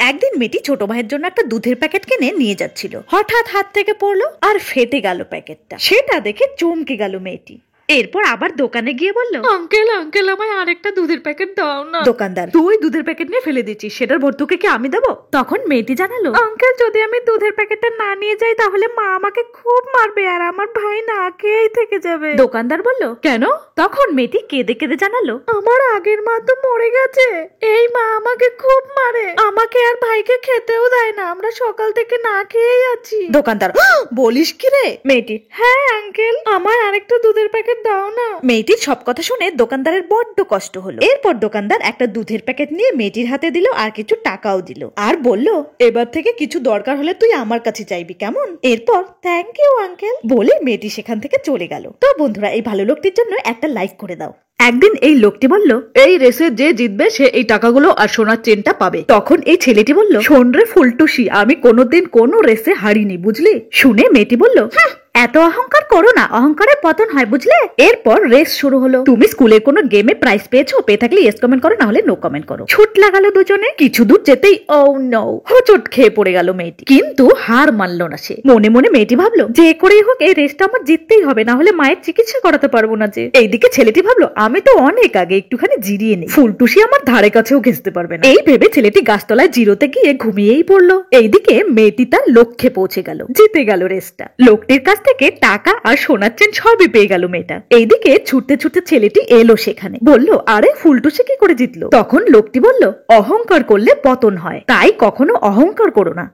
একদিন মেয়েটি ছোট ভাইয়ের জন্য একটা দুধের প্যাকেট কিনে নিয়ে যাচ্ছিল। হঠাৎ হাত থেকে পড়লো আর ফেটে গেল প্যাকেটটা। সেটা দেখে চমকে গেল মেয়েটি। এরপর আবার দোকানে গিয়ে বলল, আঙ্কেল আঙ্কেল আমায় আরেকটা দুধের প্যাকেট দাও না। দোকানদার, তুই দুধের প্যাকেট নিয়ে ফেলে দিচ্ছিস, সেটার ভর্তুকি কি আমি দেবো? তখন মেয়েটি জানালো, আঙ্কেল যদি আমি দুধের প্যাকেটটা না নিয়ে যাই তাহলে মা আমাকে খুব মারবে আর আমার ভাই না খেয়েই থেকে যাবে। দোকানদার বলল, কেন? তখন মেয়েটি কেঁদে কেঁদে জানালো, আমার আগের মা তো মরে গেছে, এই মা আমাকে খুব মারে, আমাকে আর ভাইকে খেতেও দেয় না, আমরা সকাল থেকে না খেয়েই আছি। দোকানদার, বলিস কি রে? মেয়েটি, হ্যাঁ আঙ্কেল, আমায় আরেকটা দুধের প্যাকেট দাও না। মেয়েটির সব কথা শুনে দোকানদারের বড্ড কষ্ট হলো। এরপর দোকানদার একটা দুধের প্যাকেট নিয়ে মেয়েটির হাতে দিল আর কিছু টাকাও দিল, আর বলল, এবার থেকে কিছু দরকার হলে তুই আমার কাছে চাইবি, কেমন? এরপর থ্যাংক ইউ আঙ্কেল বলে মেয়েটি সেখান থেকে চলে গেল। তো বন্ধুরা, এই ভালো লোকটির জন্য একটা লাইক করে দাও। একদিন এই লোকটি বলল, এই রেসে যে জিতবে সে এই টাকাগুলো আর সোনার চেনটা পাবে। তখন এই ছেলেটি বলল, শোন রে ফুলটুসি, আমি কোনোদিন কোনো রেসে হারিনি, বুঝলি? শুনে মেয়েটি বলল, এত অহংকার করো না, অহংকারের পতন হয়, বুঝলে? এরপর রেস শুরু হলো। তুমি স্কুলের কোনো গেমে প্রাইজ পেয়েছো? পেয়ে থাকলে ইয়েস কমেন্ট করো, না হলে নো কমেন্ট করো। ছুট লাগালো দুজনে। কিছু দূর যেতেই ও নো, হোঁচট খেয়ে পড়ে গেল মেয়েটি। কিন্তু হার মানলো না সে। মনে মনে মেয়েটি ভাবলো, যে করেই হোক এই রেসটা আমার জিততেই হবে, না হলে মায়ের চিকিৎসা করাতে পারবো না যে। এইদিকে ছেলেটি ভাবলো, আমি তো অনেক আগে, একটুখানি জিরিয়ে নেই, ফুলটুসি আমার ধারে কাছেও ঘেঁচতে পারবে না। এই ভেবে ছেলেটি গাছতলায় জিরোতে গিয়ে ঘুমিয়েই পড়লো। এইদিকে মেয়েটি তার লক্ষ্যে পৌঁছে গেল, জিতে গেল রেসটা। লোকটির কাছ থেকে টাকা আর সোনার চেন সবই পেয়ে গেল মেয়েটা। এইদিকে ছুটতে ছুটতে ছেলেটি এলো সেখানে, বলল, আরে ফুলটুসি কি করে জিতলো? তখন লোকটি বলল, অহংকার করলে পতন হয়, তাই কখনো অহংকার করো না।